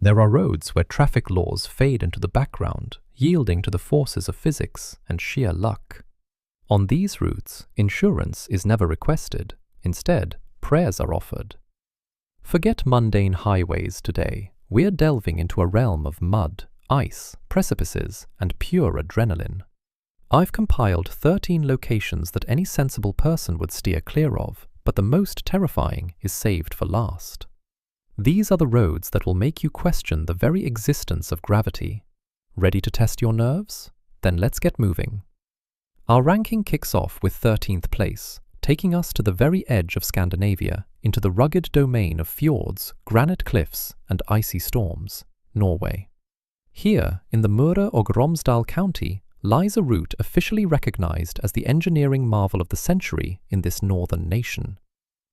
There are roads where traffic laws fade into the background, yielding to the forces of physics and sheer luck. On these routes, insurance is never requested. Instead, prayers are offered. Forget mundane highways today. We're delving into a realm of mud, ice, precipices, and pure adrenaline. I've compiled 13 locations that any sensible person would steer clear of, but the most terrifying is saved for last. These are the roads that will make you question the very existence of gravity. Ready to test your nerves? Then let's get moving. Our ranking kicks off with 13th place, taking us to the very edge of Scandinavia, into the rugged domain of fjords, granite cliffs, and icy storms, Norway. Here, in the Møre og Romsdal county, lies a route officially recognized as the engineering marvel of the century in this northern nation.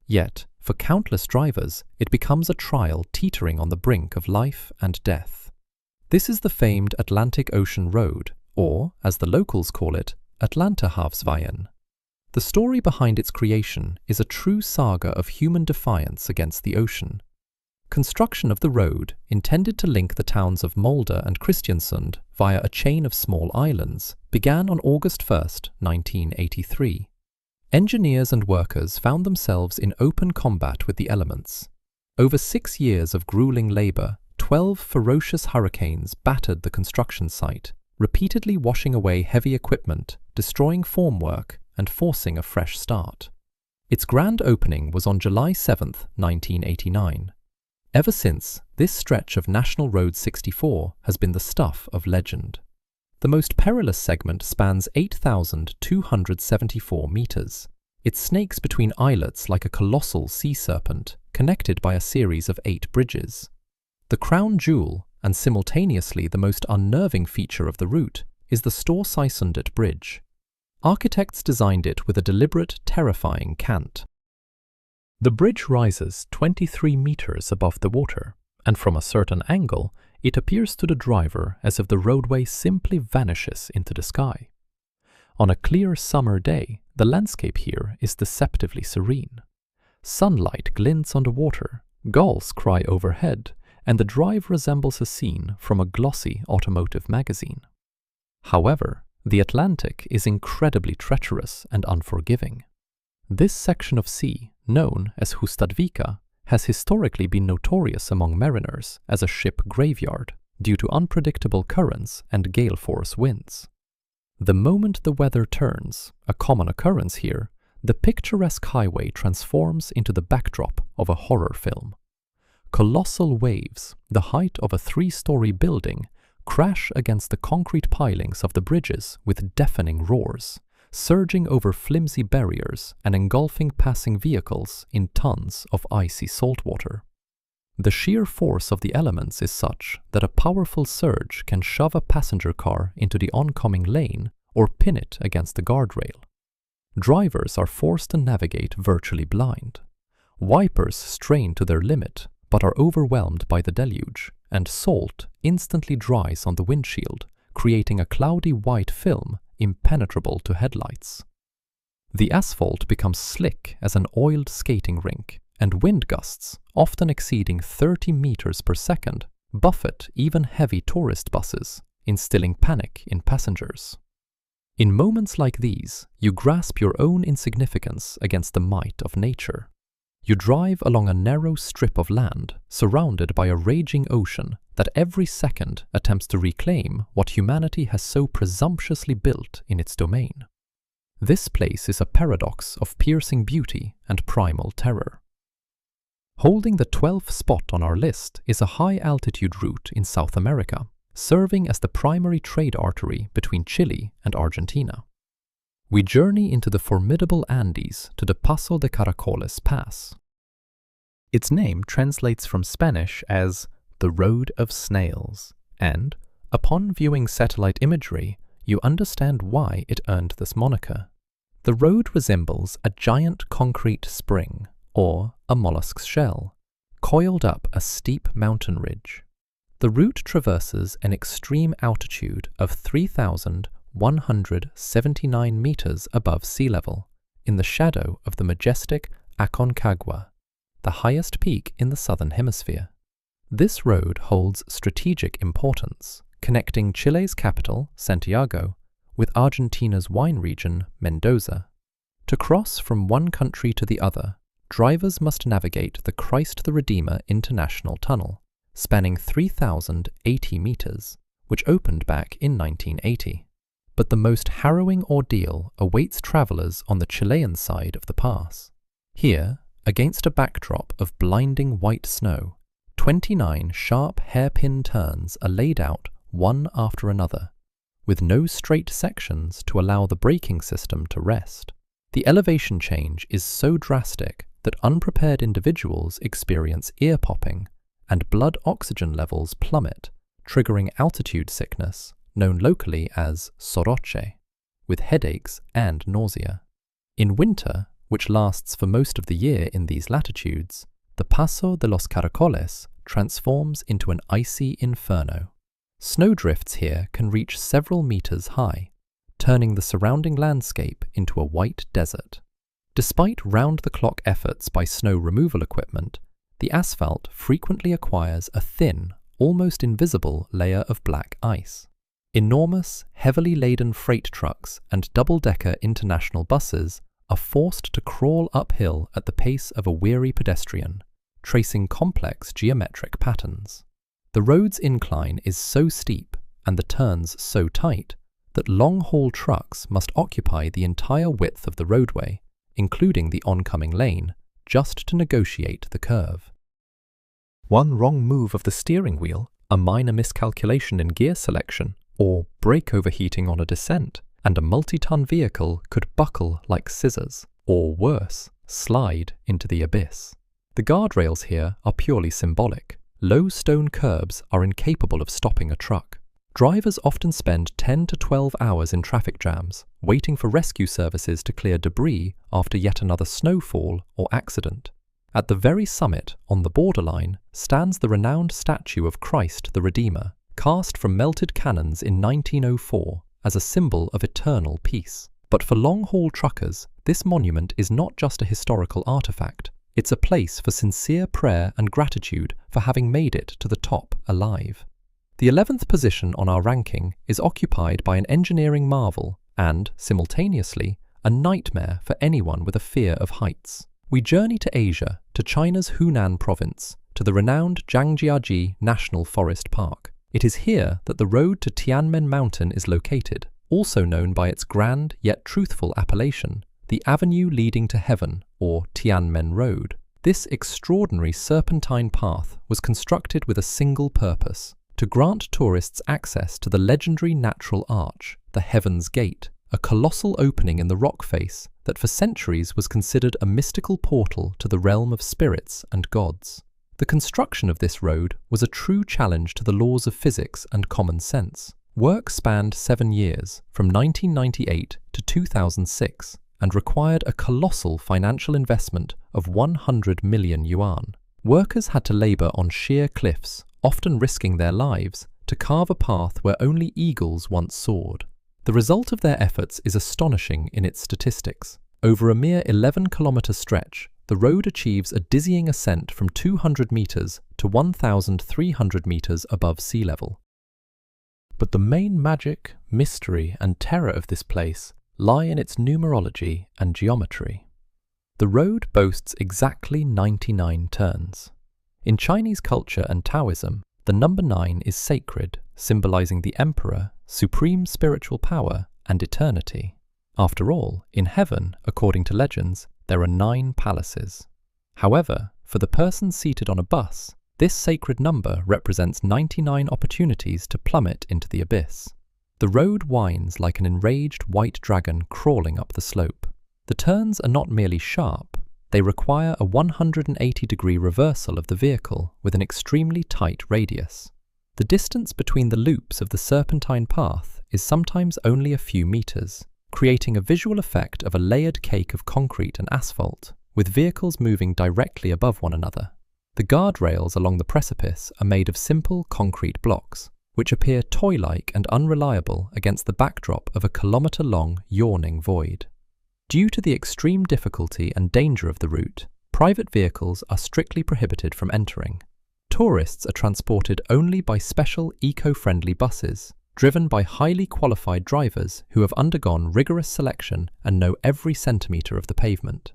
Yet, for countless drivers, it becomes a trial teetering on the brink of life and death. This is the famed Atlantic Ocean Road, or, as the locals call it, Atlanterhavsveien. The story behind its creation is a true saga of human defiance against the ocean. Construction of the road, intended to link the towns of Molde and Kristiansund via a chain of small islands, began on August 1, 1983. Engineers and workers found themselves in open combat with the elements. Over 6 years of grueling labor, 12 ferocious hurricanes battered the construction site, repeatedly washing away heavy equipment, destroying formwork, and forcing a fresh start. Its grand opening was on July 7, 1989. Ever since, this stretch of National Road 64 has been the stuff of legend. The most perilous segment spans 8,274 meters. It snakes between islets like a colossal sea serpent, connected by a series of 8 bridges. The crown jewel, and simultaneously the most unnerving feature of the route, is the Storseisundet Bridge. Architects designed it with a deliberate, terrifying cant. The bridge rises 23 meters above the water, and from a certain angle, it appears to the driver as if the roadway simply vanishes into the sky. On a clear summer day, the landscape here is deceptively serene. Sunlight glints on the water, gulls cry overhead, and the drive resembles a scene from a glossy automotive magazine. However, the Atlantic is incredibly treacherous and unforgiving. This section of sea, known as Hustadvika, has historically been notorious among mariners as a ship graveyard due to unpredictable currents and gale force winds. The moment the weather turns, a common occurrence here, the picturesque highway transforms into the backdrop of a horror film. Colossal waves, the height of a 3-story building, crash against the concrete pilings of the bridges with deafening roars, surging over flimsy barriers and engulfing passing vehicles in tons of icy saltwater. The sheer force of the elements is such that a powerful surge can shove a passenger car into the oncoming lane or pin it against the guardrail. Drivers are forced to navigate virtually blind. Wipers strain to their limit but are overwhelmed by the deluge, and salt instantly dries on the windshield, creating a cloudy white film impenetrable to headlights. The asphalt becomes slick as an oiled skating rink, and wind gusts, often exceeding 30 meters per second, buffet even heavy tourist buses, instilling panic in passengers. In moments like these, you grasp your own insignificance against the might of nature. You drive along a narrow strip of land, surrounded by a raging ocean that every second attempts to reclaim what humanity has so presumptuously built in its domain. This place is a paradox of piercing beauty and primal terror. Holding the 12th spot on our list is a high-altitude route in South America, serving as the primary trade artery between Chile and Argentina. We journey into the formidable Andes to the Paso de Caracoles Pass. Its name translates from Spanish as the Road of Snails, and, upon viewing satellite imagery, you understand why it earned this moniker. The road resembles a giant concrete spring, or a mollusk's shell, coiled up a steep mountain ridge. The route traverses an extreme altitude of 3,179 meters above sea level, in the shadow of the majestic Aconcagua, the highest peak in the southern hemisphere. This road holds strategic importance, connecting Chile's capital, Santiago, with Argentina's wine region, Mendoza. To cross from one country to the other, drivers must navigate the Christ the Redeemer International Tunnel, spanning 3,080 meters, which opened back in 1980. But the most harrowing ordeal awaits travelers on the Chilean side of the pass. Here, against a backdrop of blinding white snow, 29 sharp hairpin turns are laid out one after another, with no straight sections to allow the braking system to rest. The elevation change is so drastic that unprepared individuals experience ear popping and blood oxygen levels plummet, triggering altitude sickness, known locally as soroche, with headaches and nausea. In winter, which lasts for most of the year in these latitudes, the Paso de los Caracoles transforms into an icy inferno. Snowdrifts here can reach several meters high, turning the surrounding landscape into a white desert. Despite round-the-clock efforts by snow removal equipment, the asphalt frequently acquires a thin, almost invisible layer of black ice. Enormous, heavily laden freight trucks and double-decker international buses are forced to crawl uphill at the pace of a weary pedestrian, tracing complex geometric patterns. The road's incline is so steep and the turns so tight that long-haul trucks must occupy the entire width of the roadway, including the oncoming lane, just to negotiate the curve. One wrong move of the steering wheel, a minor miscalculation in gear selection, or brake overheating on a descent, and a multi-ton vehicle could buckle like scissors, or worse, slide into the abyss. The guardrails here are purely symbolic. Low stone curbs are incapable of stopping a truck. Drivers often spend 10 to 12 hours in traffic jams, waiting for rescue services to clear debris after yet another snowfall or accident. At the very summit, on the borderline, stands the renowned statue of Christ the Redeemer, cast from melted cannons in 1904 as a symbol of eternal peace. But for long-haul truckers, this monument is not just a historical artifact. It's a place for sincere prayer and gratitude for having made it to the top alive. The 11th position on our ranking is occupied by an engineering marvel and, simultaneously, a nightmare for anyone with a fear of heights. We journey to Asia, to China's Hunan province, to the renowned Zhangjiajie National Forest Park. It is here that the road to Tianmen Mountain is located, also known by its grand yet truthful appellation, the Avenue Leading to Heaven, or Tianmen Road. This extraordinary serpentine path was constructed with a single purpose: to grant tourists access to the legendary natural arch, the Heaven's Gate, a colossal opening in the rock face that for centuries was considered a mystical portal to the realm of spirits and gods. The construction of this road was a true challenge to the laws of physics and common sense. Work spanned 7 years, from 1998 to 2006, and required a colossal financial investment of 100 million yuan. Workers had to labour on sheer cliffs, often risking their lives, to carve a path where only eagles once soared. The result of their efforts is astonishing in its statistics. Over a mere 11-kilometre stretch, the road achieves a dizzying ascent from 200 metres to 1,300 metres above sea level. But the main magic, mystery and terror of this place lie in its numerology and geometry. The road boasts exactly 99 turns. In Chinese culture and Taoism, the number 9 is sacred, symbolizing the emperor, supreme spiritual power, and eternity. After all, in heaven, according to legends, there are 9 palaces. However, for the person seated on a bus, this sacred number represents 99 opportunities to plummet into the abyss. The road winds like an enraged white dragon crawling up the slope. The turns are not merely sharp, they require a 180-degree reversal of the vehicle with an extremely tight radius. The distance between the loops of the serpentine path is sometimes only a few meters, creating a visual effect of a layered cake of concrete and asphalt, with vehicles moving directly above one another. The guardrails along the precipice are made of simple concrete blocks, which appear toy-like and unreliable against the backdrop of a kilometre-long yawning void. Due to the extreme difficulty and danger of the route, private vehicles are strictly prohibited from entering. Tourists are transported only by special eco-friendly buses, driven by highly qualified drivers who have undergone rigorous selection and know every centimetre of the pavement.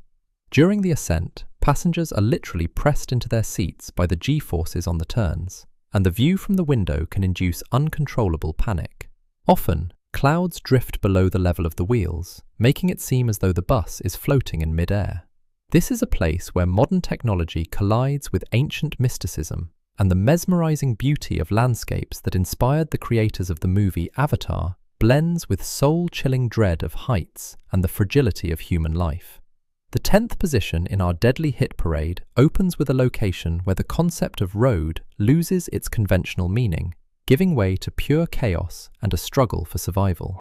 During the ascent, passengers are literally pressed into their seats by the G-forces on the turns, and the view from the window can induce uncontrollable panic. Often, clouds drift below the level of the wheels, making it seem as though the bus is floating in mid-air. This is a place where modern technology collides with ancient mysticism and the mesmerizing beauty of landscapes that inspired the creators of the movie Avatar blends with soul-chilling dread of heights and the fragility of human life. The 10th position in our deadly hit parade opens with a location where the concept of road loses its conventional meaning, giving way to pure chaos and a struggle for survival.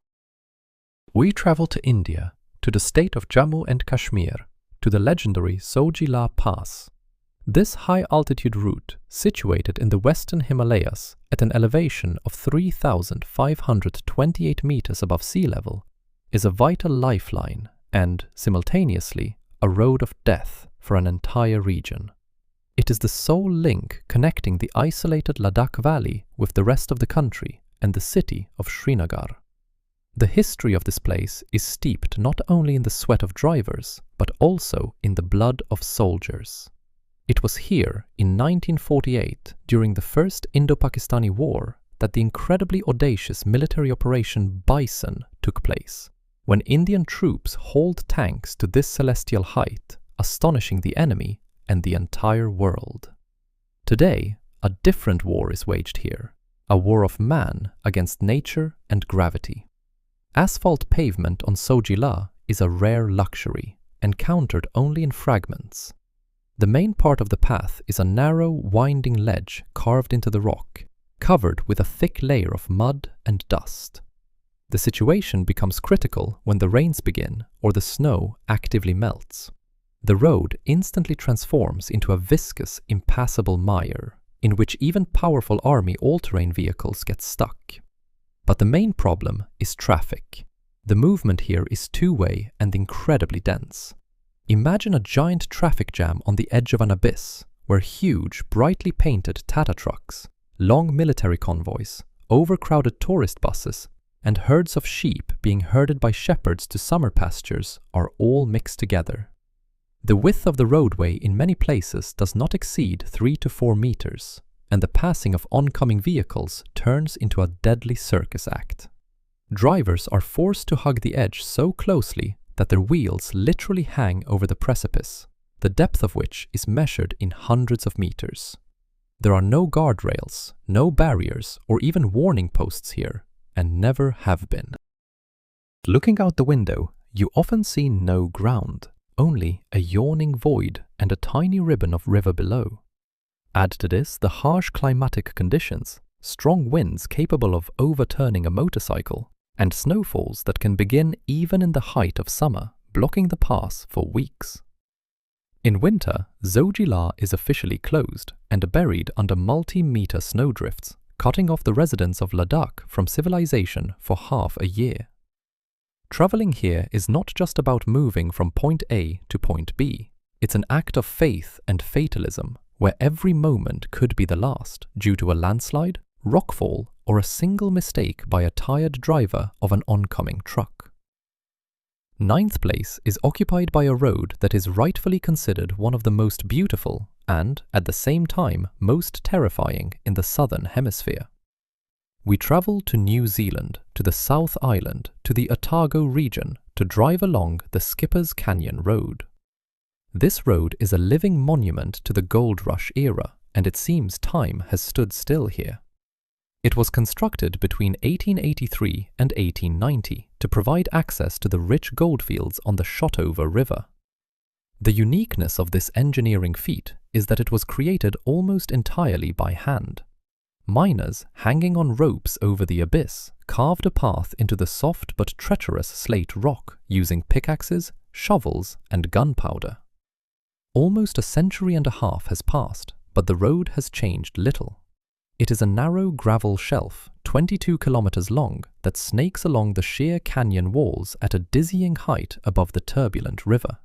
We travel to India, to the state of Jammu and Kashmir, to the legendary Sojila Pass. This high-altitude route, situated in the western Himalayas at an elevation of 3,528 meters above sea level, is a vital lifeline and, simultaneously, a road of death for an entire region. It is the sole link connecting the isolated Ladakh Valley with the rest of the country and the city of Srinagar. The history of this place is steeped not only in the sweat of drivers, but also in the blood of soldiers. It was here, in 1948, during the First Indo-Pakistani War, that the incredibly audacious military Operation Bison took place, when Indian troops hauled tanks to this celestial height, astonishing the enemy and the entire world. Today, a different war is waged here, a war of man against nature and gravity. Asphalt pavement on Sojila is a rare luxury, encountered only in fragments. The main part of the path is a narrow, winding ledge carved into the rock, covered with a thick layer of mud and dust. The situation becomes critical when the rains begin or the snow actively melts. The road instantly transforms into a viscous, impassable mire, in which even powerful army all-terrain vehicles get stuck. But the main problem is traffic. The movement here is two-way and incredibly dense. Imagine a giant traffic jam on the edge of an abyss, where huge, brightly painted Tata trucks, long military convoys, overcrowded tourist buses, and herds of sheep being herded by shepherds to summer pastures are all mixed together. The width of the roadway in many places does not exceed 3 to 4 meters, and the passing of oncoming vehicles turns into a deadly circus act. Drivers are forced to hug the edge so closely that their wheels literally hang over the precipice, the depth of which is measured in hundreds of meters. There are no guardrails, no barriers, or even warning posts here, and never have been. Looking out the window, you often see no ground, only a yawning void and a tiny ribbon of river below. Add to this the harsh climatic conditions, strong winds capable of overturning a motorcycle, and snowfalls that can begin even in the height of summer, blocking the pass for weeks. In winter, Sojila is officially closed and buried under multi-meter snowdrifts, cutting off the residents of Ladakh from civilization for half a year. Traveling here is not just about moving from point A to point B. It's an act of faith and fatalism, where every moment could be the last due to a landslide, rockfall, or a single mistake by a tired driver of an oncoming truck. 9th place is occupied by a road that is rightfully considered one of the most beautiful and, at the same time, most terrifying in the southern hemisphere. We travel to New Zealand, to the South Island, to the Otago region to drive along the Skipper's Canyon Road. This road is a living monument to the gold rush era, and it seems time has stood still here. It was constructed between 1883 and 1890 to provide access to the rich goldfields on the Shotover River. The uniqueness of this engineering feat is that it was created almost entirely by hand. Miners, hanging on ropes over the abyss, carved a path into the soft but treacherous slate rock using pickaxes, shovels, and gunpowder. Almost a century and a half has passed, but the road has changed little. It is a narrow gravel shelf, 22 kilometers long, that snakes along the sheer canyon walls at a dizzying height above the turbulent river.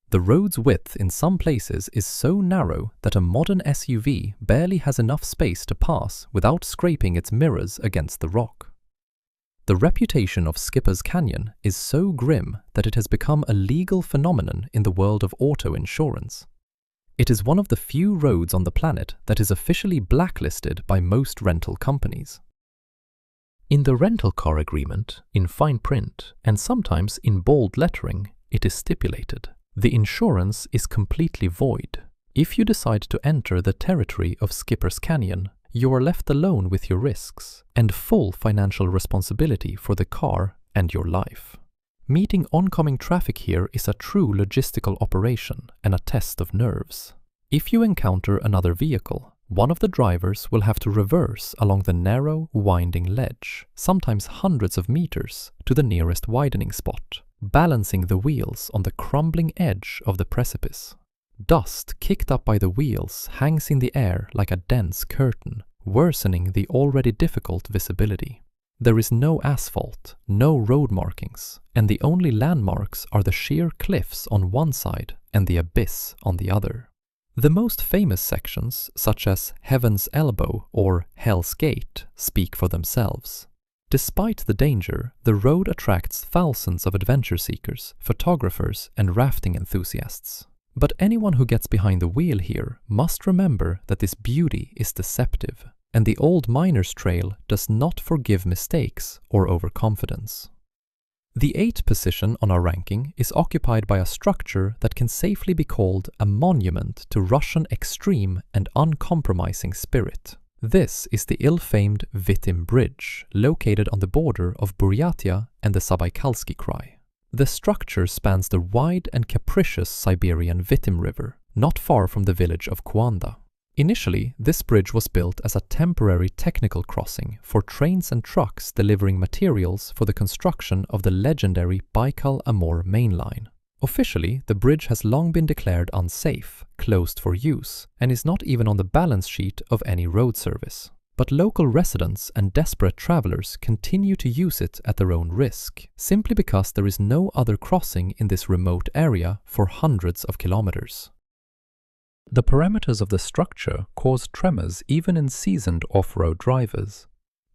The road's width in some places is so narrow that a modern SUV barely has enough space to pass without scraping its mirrors against the rock. The reputation of Skipper's Canyon is so grim that it has become a legal phenomenon in the world of auto insurance. It is one of the few roads on the planet that is officially blacklisted by most rental companies. In the rental car agreement, in fine print, and sometimes in bold lettering, it is stipulated: the insurance is completely void. If you decide to enter the territory of Skipper's Canyon, you are left alone with your risks and full financial responsibility for the car and your life. Meeting oncoming traffic here is a true logistical operation and a test of nerves. If you encounter another vehicle, one of the drivers will have to reverse along the narrow, winding ledge, sometimes hundreds of meters, to the nearest widening spot, balancing the wheels on the crumbling edge of the precipice. Dust kicked up by the wheels hangs in the air like a dense curtain, worsening the already difficult visibility. There is no asphalt, no road markings, and the only landmarks are the sheer cliffs on one side and the abyss on the other. The most famous sections, such as Heaven's Elbow or Hell's Gate, speak for themselves. Despite the danger, the road attracts thousands of adventure seekers, photographers, and rafting enthusiasts. But anyone who gets behind the wheel here must remember that this beauty is deceptive, and the old miner's trail does not forgive mistakes or overconfidence. The 8th position on our ranking is occupied by a structure that can safely be called a monument to Russian extreme and uncompromising spirit. This is the ill-famed Vitim Bridge, located on the border of Buryatia and the Zabaikalsky Krai. The structure spans the wide and capricious Siberian Vitim River, not far from the village of Kuanda. Initially, this bridge was built as a temporary technical crossing for trains and trucks delivering materials for the construction of the legendary Baikal-Amur main line. Officially, the bridge has long been declared unsafe, closed for use, and is not even on the balance sheet of any road service. But local residents and desperate travelers continue to use it at their own risk, simply because there is no other crossing in this remote area for hundreds of kilometers. The parameters of the structure cause tremors even in seasoned off-road drivers.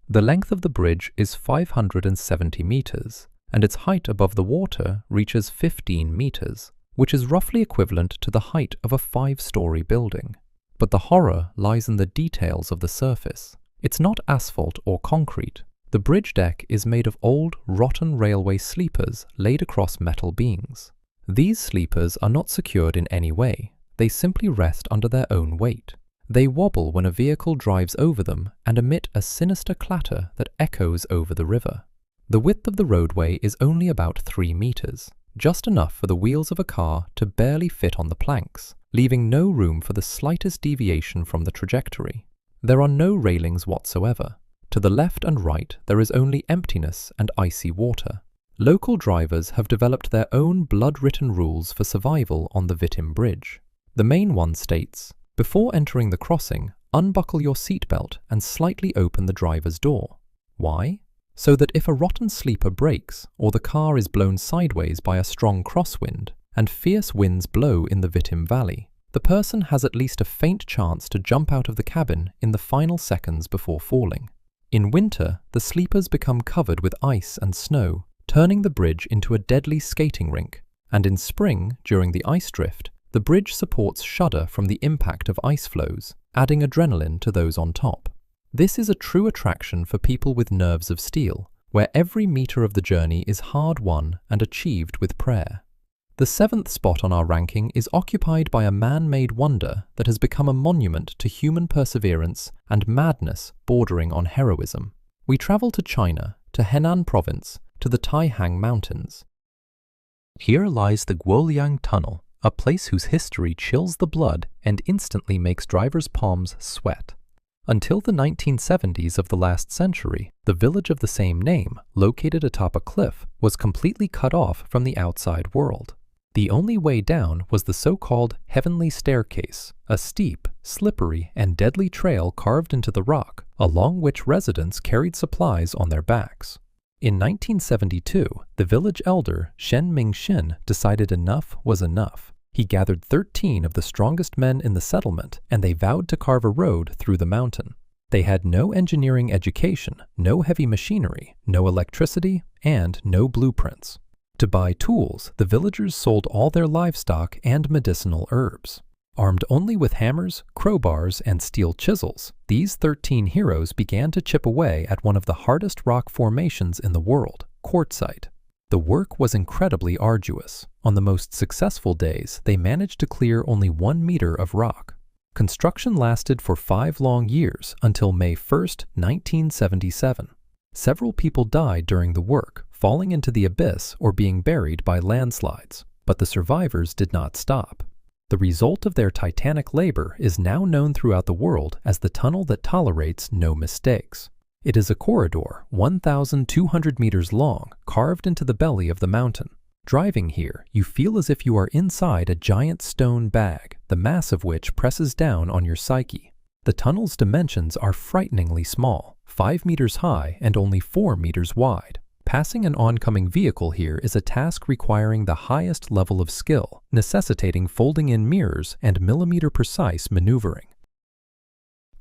The length of the bridge is 570 meters, and its height above the water reaches 15 meters, which is roughly equivalent to the height of a 5-story building. But the horror lies in the details of the surface. It's not asphalt or concrete. The bridge deck is made of old, rotten railway sleepers laid across metal beams. These sleepers are not secured in any way. They simply rest under their own weight. They wobble when a vehicle drives over them and emit a sinister clatter that echoes over the river. The width of the roadway is only about 3 meters, just enough for the wheels of a car to barely fit on the planks, leaving no room for the slightest deviation from the trajectory. There are no railings whatsoever. To the left and right there is only emptiness and icy water. Local drivers have developed their own blood-written rules for survival on the Vitim Bridge. The main one states, before entering the crossing, unbuckle your seatbelt and slightly open the driver's door. Why? So that if a rotten sleeper breaks or the car is blown sideways by a strong crosswind and fierce winds blow in the Vitim Valley, the person has at least a faint chance to jump out of the cabin in the final seconds before falling. In winter, the sleepers become covered with ice and snow, turning the bridge into a deadly skating rink, and in spring, during the ice drift, the bridge supports shudder from the impact of ice floes, adding adrenaline to those on top. This is a true attraction for people with nerves of steel, where every meter of the journey is hard-won and achieved with prayer. The 7th spot on our ranking is occupied by a man-made wonder that has become a monument to human perseverance and madness bordering on heroism. We travel to China, to Henan Province, to the Taihang Mountains. Here lies the Guoliang Tunnel, a place whose history chills the blood and instantly makes drivers' palms sweat. Until the 1970s of the last century, the village of the same name, located atop a cliff, was completely cut off from the outside world. The only way down was the so-called Heavenly Staircase, a steep, slippery, and deadly trail carved into the rock, along which residents carried supplies on their backs. In 1972, the village elder Shen Mingxin decided enough was enough. He gathered 13 of the strongest men in the settlement, and they vowed to carve a road through the mountain. They had no engineering education, no heavy machinery, no electricity, and no blueprints. To buy tools, the villagers sold all their livestock and medicinal herbs. Armed only with hammers, crowbars, and steel chisels, these 13 heroes began to chip away at one of the hardest rock formations in the world, quartzite. The work was incredibly arduous. On the most successful days, they managed to clear only 1 meter of rock. Construction lasted for 5 long years until May 1st, 1977. Several people died during the work, falling into the abyss or being buried by landslides, but the survivors did not stop. The result of their titanic labor is now known throughout the world as the tunnel that tolerates no mistakes. It is a corridor 1,200 meters long, carved into the belly of the mountain. Driving here, you feel as if you are inside a giant stone bag, the mass of which presses down on your psyche. The tunnel's dimensions are frighteningly small, 5 meters high and only 4 meters wide. Passing an oncoming vehicle here is a task requiring the highest level of skill, necessitating folding in mirrors and millimeter-precise maneuvering.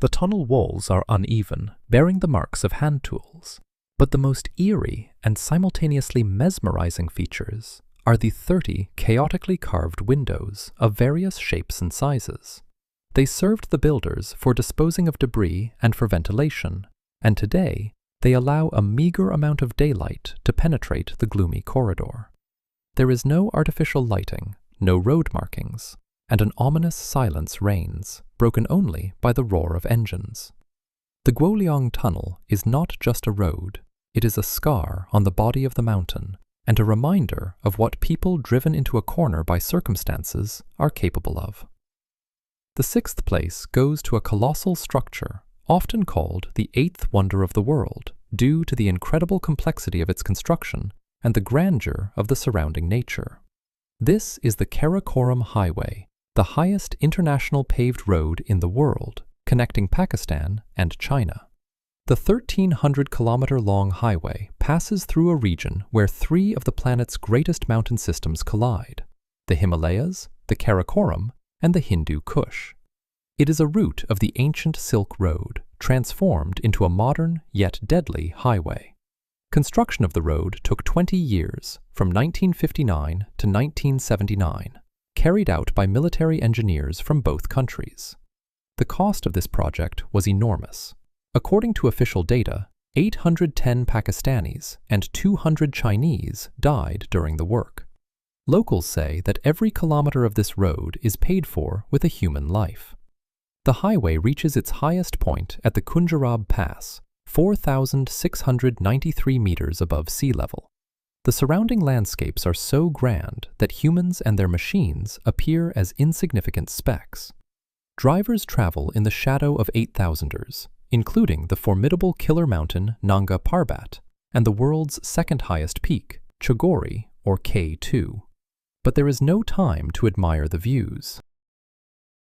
The tunnel walls are uneven, bearing the marks of hand tools. But the most eerie and simultaneously mesmerizing features are the 30 chaotically carved windows of various shapes and sizes. They served the builders for disposing of debris and for ventilation, and today they allow a meager amount of daylight to penetrate the gloomy corridor. There is no artificial lighting, no road markings, and an ominous silence reigns, broken only by the roar of engines. The Guoliang Tunnel is not just a road, it is a scar on the body of the mountain, and a reminder of what people driven into a corner by circumstances are capable of. The 6th place goes to a colossal structure, often called the 8th wonder of the world, due to the incredible complexity of its construction and the grandeur of the surrounding nature. This is the Karakoram Highway, the highest international paved road in the world, connecting Pakistan and China. The 1,300-kilometer-long highway passes through a region where 3 of the planet's greatest mountain systems collide: the Himalayas, the Karakoram, and the Hindu Kush. It is a route of the ancient Silk Road, transformed into a modern yet deadly highway. Construction of the road took 20 years, from 1959 to 1979, carried out by military engineers from both countries. The cost of this project was enormous. According to official data, 810 Pakistanis and 200 Chinese died during the work. Locals say that every kilometer of this road is paid for with a human life. The highway reaches its highest point at the Kunjarab Pass, 4,693 meters above sea level. The surrounding landscapes are so grand that humans and their machines appear as insignificant specks. Drivers travel in the shadow of 8,000ers, including the formidable killer mountain Nanga Parbat and the world's second highest peak, Chogori, or K2. But there is no time to admire the views.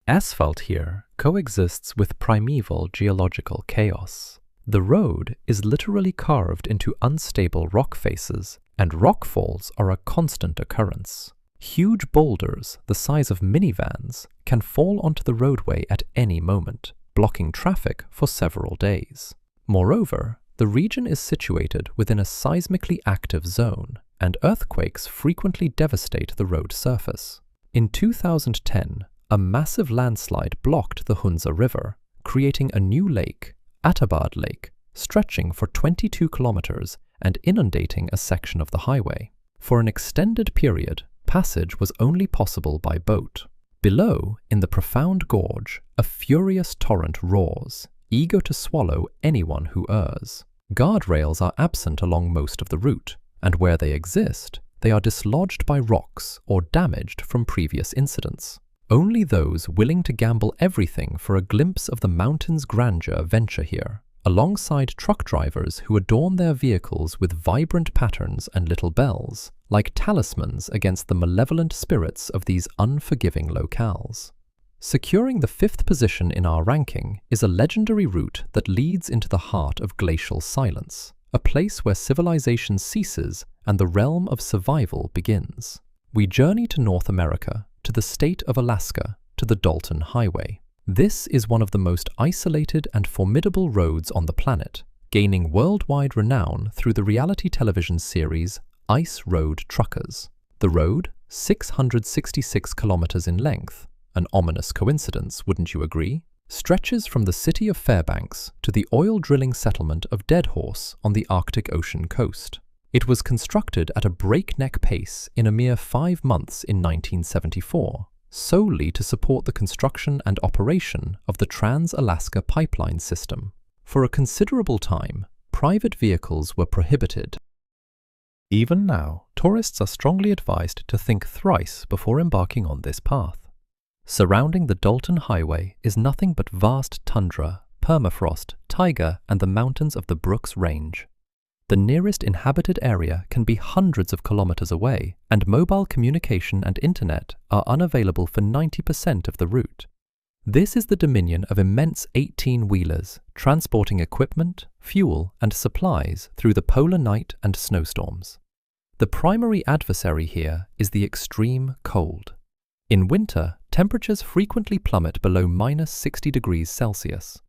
Asphalt here coexists with primeval geological chaos. The road is literally carved into unstable rock faces, and rockfalls are a constant occurrence. Huge boulders, the size of minivans, can fall onto the roadway at any moment, blocking traffic for several days. Moreover, the region is situated within a seismically active zone, and earthquakes frequently devastate the road surface. In 2010, a massive landslide blocked the Hunza River, creating a new lake, Atabad Lake, stretching for 22 kilometers and inundating a section of the highway. For an extended period, passage was only possible by boat. Below, in the profound gorge, a furious torrent roars, eager to swallow anyone who errs. Guardrails are absent along most of the route, and where they exist, they are dislodged by rocks or damaged from previous incidents. Only those willing to gamble everything for a glimpse of the mountain's grandeur venture here, alongside truck drivers who adorn their vehicles with vibrant patterns and little bells, like talismans against the malevolent spirits of these unforgiving locales. Securing the 5th position in our ranking is a legendary route that leads into the heart of glacial silence, a place where civilization ceases and the realm of survival begins. We journey to North America, to the state of Alaska to the Dalton Highway. This is one of the most isolated and formidable roads on the planet, gaining worldwide renown through the reality television series Ice Road Truckers. The road, 666 kilometers in length, an ominous coincidence, wouldn't you agree, stretches from the city of Fairbanks to the oil drilling settlement of Deadhorse on the Arctic Ocean coast. It was constructed at a breakneck pace in a mere 5 months in 1974, solely to support the construction and operation of the Trans-Alaska Pipeline system. For a considerable time, private vehicles were prohibited. Even now, tourists are strongly advised to think thrice before embarking on this path. Surrounding the Dalton Highway is nothing but vast tundra, permafrost, taiga, and the mountains of the Brooks Range. The nearest inhabited area can be hundreds of kilometers away, and mobile communication and internet are unavailable for 90% of the route. This is the dominion of immense 18-wheelers, transporting equipment, fuel, and supplies through the polar night and snowstorms. The primary adversary here is the extreme cold. In winter, temperatures frequently plummet below -60 degrees Celsius.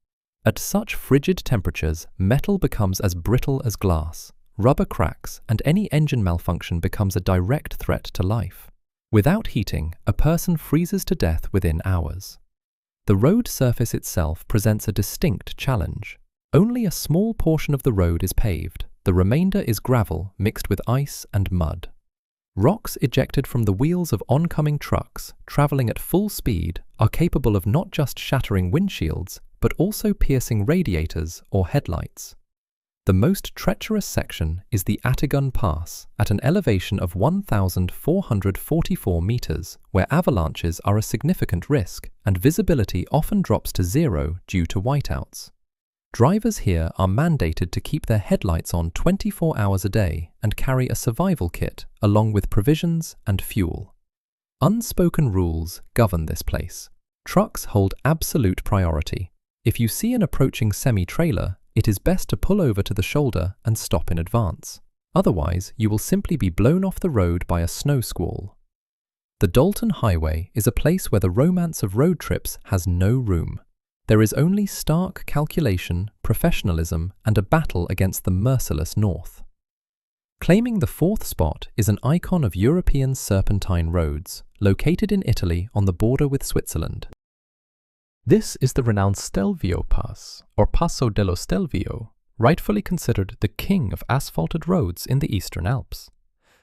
At such frigid temperatures, metal becomes as brittle as glass, rubber cracks, and any engine malfunction becomes a direct threat to life. Without heating, a person freezes to death within hours. The road surface itself presents a distinct challenge. Only a small portion of the road is paved. The remainder is gravel mixed with ice and mud. Rocks ejected from the wheels of oncoming trucks, traveling at full speed, are capable of not just shattering windshields, but also piercing radiators or headlights. The most treacherous section is the Atigun Pass, at an elevation of 1,444 meters, where avalanches are a significant risk, and visibility often drops to zero due to whiteouts. Drivers here are mandated to keep their headlights on 24 hours a day and carry a survival kit along with provisions and fuel. Unspoken rules govern this place. Trucks hold absolute priority. If you see an approaching semi-trailer, it is best to pull over to the shoulder and stop in advance. Otherwise, you will simply be blown off the road by a snow squall. The Dalton Highway is a place where the romance of road trips has no room. There is only stark calculation, professionalism, and a battle against the merciless North. Claiming the 4th spot is an icon of European serpentine roads, located in Italy on the border with Switzerland. This is the renowned Stelvio Pass, or Passo dello Stelvio, rightfully considered the king of asphalted roads in the Eastern Alps.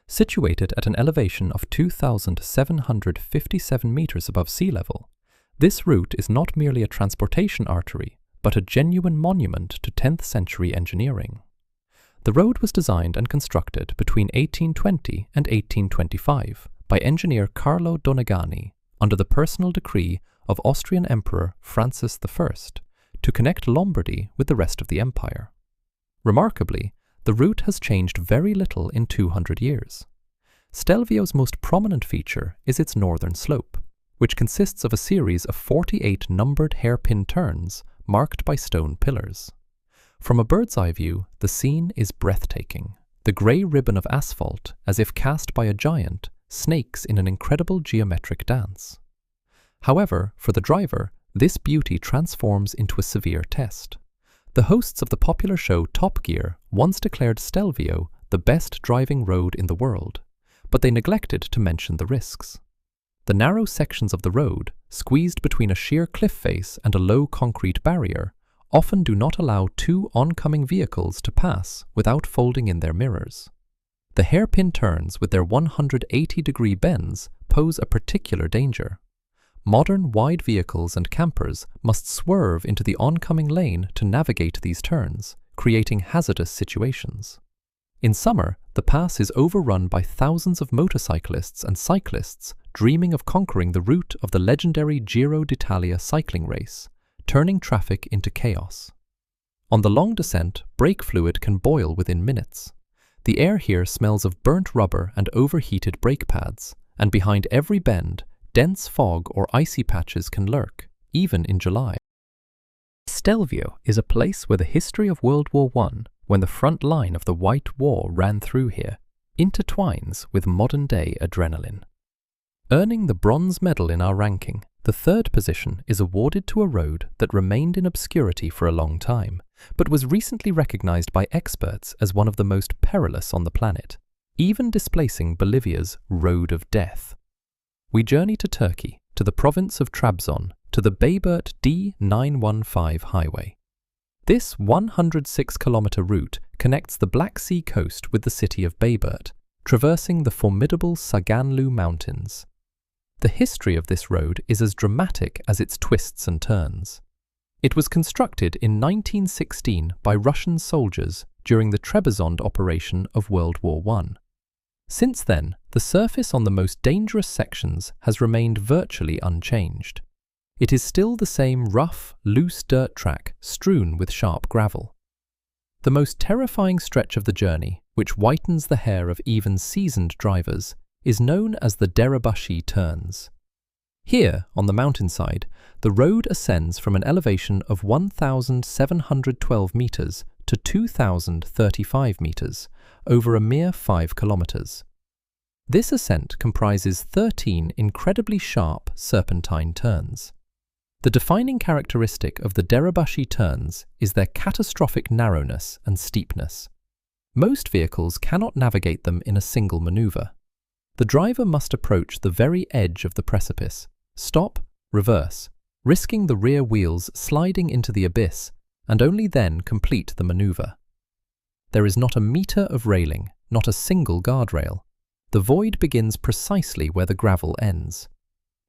Situated at an elevation of 2,757 meters above sea level, this route is not merely a transportation artery, but a genuine monument to 10th century engineering. The road was designed and constructed between 1820 and 1825 by engineer Carlo Donegani under the personal decree of Austrian Emperor Francis I to connect Lombardy with the rest of the empire. Remarkably, the route has changed very little in 200 years. Stelvio's most prominent feature is its northern slope, which consists of a series of 48 numbered hairpin turns marked by stone pillars. From a bird's eye view, the scene is breathtaking. The grey ribbon of asphalt, as if cast by a giant, snakes in an incredible geometric dance. However, for the driver, this beauty transforms into a severe test. The hosts of the popular show Top Gear once declared Stelvio the best driving road in the world, but they neglected to mention the risks. The narrow sections of the road, squeezed between a sheer cliff face and a low concrete barrier, often do not allow two oncoming vehicles to pass without folding in their mirrors. The hairpin turns with their 180-degree bends pose a particular danger. Modern wide vehicles and campers must swerve into the oncoming lane to navigate these turns, creating hazardous situations. In summer, the pass is overrun by thousands of motorcyclists and cyclists dreaming of conquering the route of the legendary Giro d'Italia cycling race, turning traffic into chaos. On the long descent, brake fluid can boil within minutes. The air here smells of burnt rubber and overheated brake pads, and behind every bend, dense fog or icy patches can lurk, even in July. Stelvio is a place where the history of World War I, when the front line of the White War ran through here, intertwines with modern-day adrenaline. Earning the bronze medal in our ranking, the third position is awarded to a road that remained in obscurity for a long time, but was recently recognized by experts as one of the most perilous on the planet, even displacing Bolivia's Road of Death. We journey to Turkey, to the province of Trabzon, to the Bayburt D915 highway. This 106-kilometer route connects the Black Sea coast with the city of Bayburt, traversing the formidable Saganlu Mountains. The history of this road is as dramatic as its twists and turns. It was constructed in 1916 by Russian soldiers during the Trebizond operation of World War I. Since then, the surface on the most dangerous sections has remained virtually unchanged. It is still the same rough, loose dirt track strewn with sharp gravel. The most terrifying stretch of the journey, which whitens the hair of even seasoned drivers, is known as the Derebashi Turns. Here, on the mountainside, the road ascends from an elevation of 1,712 meters to 2,035 meters, over a mere 5 kilometers. This ascent comprises 13 incredibly sharp serpentine turns. The defining characteristic of the Derebashi turns is their catastrophic narrowness and steepness. Most vehicles cannot navigate them in a single maneuver. The driver must approach the very edge of the precipice, stop, reverse, risking the rear wheels sliding into the abyss, and only then complete the maneuver. There is not a meter of railing, not a single guardrail. The void begins precisely where the gravel ends.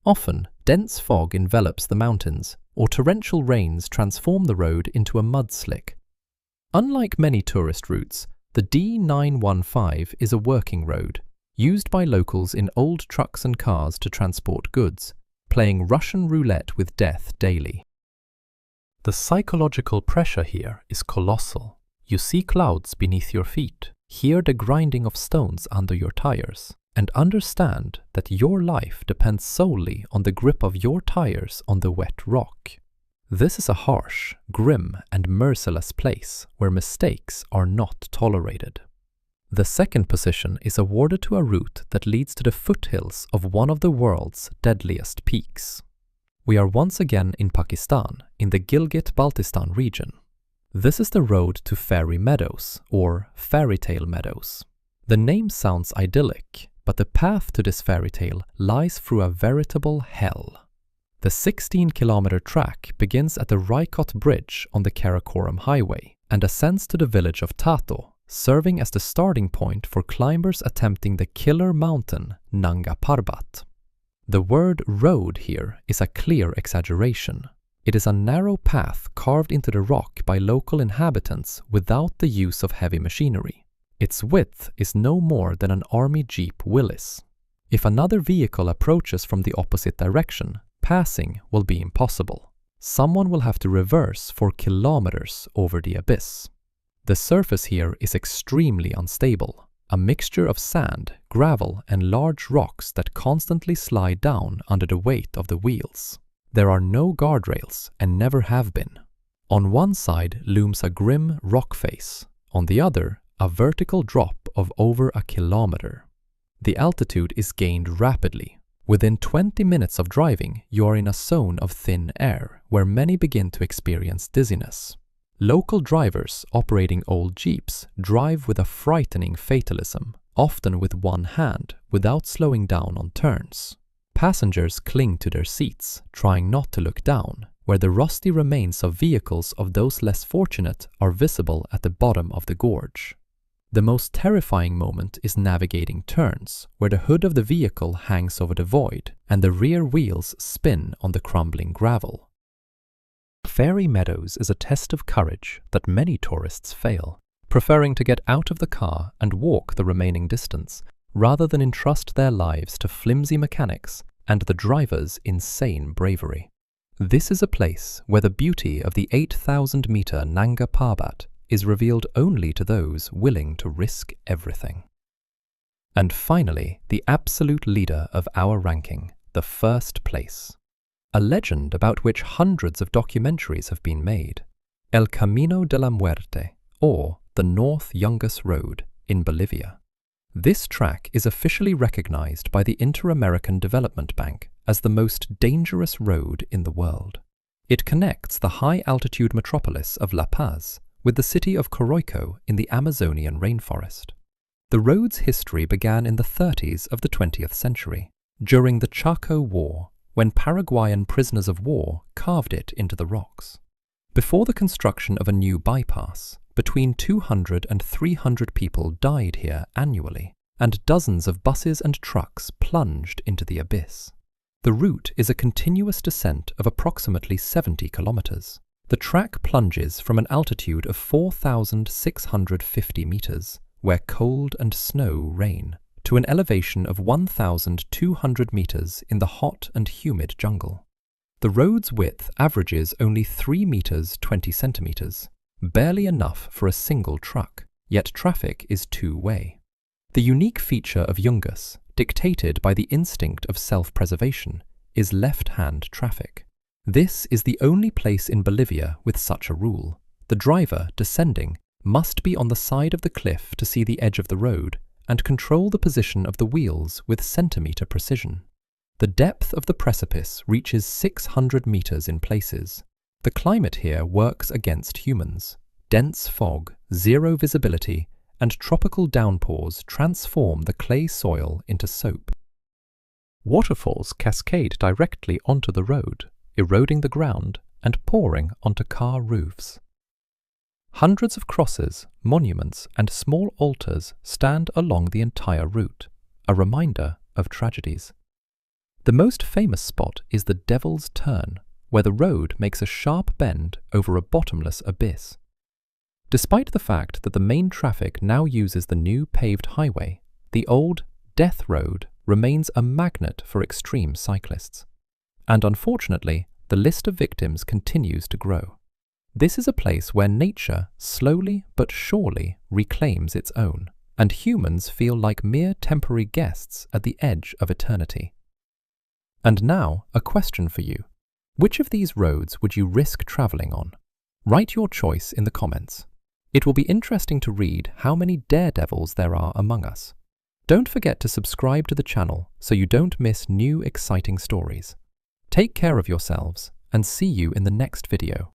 Often, dense fog envelops the mountains, or torrential rains transform the road into a mudslick. Unlike many tourist routes, the D915 is a working road, used by locals in old trucks and cars to transport goods, playing Russian roulette with death daily. The psychological pressure here is colossal. You see clouds beneath your feet, hear the grinding of stones under your tires, and understand that your life depends solely on the grip of your tires on the wet rock. This is a harsh, grim, and merciless place where mistakes are not tolerated. The second position is awarded to a route that leads to the foothills of one of the world's deadliest peaks. We are once again in Pakistan, in the Gilgit-Baltistan region. This is the road to Fairy Meadows, or Fairy Tale Meadows. The name sounds idyllic, but the path to this fairy tale lies through a veritable hell. The 16-kilometer track begins at the Raikot Bridge on the Karakoram Highway and ascends to the village of Tato, serving as the starting point for climbers attempting the killer mountain Nanga Parbat. The word road here is a clear exaggeration. It is a narrow path carved into the rock by local inhabitants without the use of heavy machinery. Its width is no more than an army jeep Willys. If another vehicle approaches from the opposite direction, passing will be impossible. Someone will have to reverse for kilometers over the abyss. The surface here is extremely unstable, a mixture of sand, gravel, and large rocks that constantly slide down under the weight of the wheels. There are no guardrails and never have been. On one side looms a grim rock face, on the other, a vertical drop of over a kilometer. The altitude is gained rapidly. Within 20 minutes of driving, you are in a zone of thin air, where many begin to experience dizziness. Local drivers operating old jeeps drive with a frightening fatalism, often with one hand, without slowing down on turns. Passengers cling to their seats, trying not to look down, where the rusty remains of vehicles of those less fortunate are visible at the bottom of the gorge. The most terrifying moment is navigating turns, where the hood of the vehicle hangs over the void and the rear wheels spin on the crumbling gravel. Fairy Meadows is a test of courage that many tourists fail, preferring to get out of the car and walk the remaining distance, rather than entrust their lives to flimsy mechanics and the driver's insane bravery. This is a place where the beauty of the 8,000-meter Nanga Parbat is revealed only to those willing to risk everything. And finally, the absolute leader of our ranking, the first place. A legend about which hundreds of documentaries have been made, El Camino de la Muerte, or the North Yungas Road in Bolivia. This track is officially recognized by the Inter-American Development Bank as the most dangerous road in the world. It connects the high-altitude metropolis of La Paz with the city of Coroico in the Amazonian rainforest. The road's history began in the 30s of the 20th century, during the Chaco War, when Paraguayan prisoners of war carved it into the rocks. Before the construction of a new bypass, between 200 and 300 people died here annually, and dozens of buses and trucks plunged into the abyss. The route is a continuous descent of approximately 70 kilometers. The track plunges from an altitude of 4,650 meters, where cold and snow reign, to an elevation of 1,200 meters in the hot and humid jungle. The road's width averages only 3 meters 20 centimeters, barely enough for a single truck, yet traffic is two-way. The unique feature of Yungas, dictated by the instinct of self-preservation, is left-hand traffic. This is the only place in Bolivia with such a rule. The driver, descending, must be on the side of the cliff to see the edge of the road and control the position of the wheels with centimeter precision. The depth of the precipice reaches 600 meters in places. The climate here works against humans. Dense fog, zero visibility, and tropical downpours transform the clay soil into soap. Waterfalls cascade directly onto the road, eroding the ground and pouring onto car roofs. Hundreds of crosses, monuments, and small altars stand along the entire route, a reminder of tragedies. The most famous spot is the Devil's Turn, where the road makes a sharp bend over a bottomless abyss. Despite the fact that the main traffic now uses the new paved highway, the old Death Road remains a magnet for extreme cyclists. And unfortunately, the list of victims continues to grow. This is a place where nature slowly but surely reclaims its own, and humans feel like mere temporary guests at the edge of eternity. And now, a question for you. Which of these roads would you risk traveling on? Write your choice in the comments. It will be interesting to read how many daredevils there are among us. Don't forget to subscribe to the channel so you don't miss new exciting stories. Take care of yourselves and see you in the next video.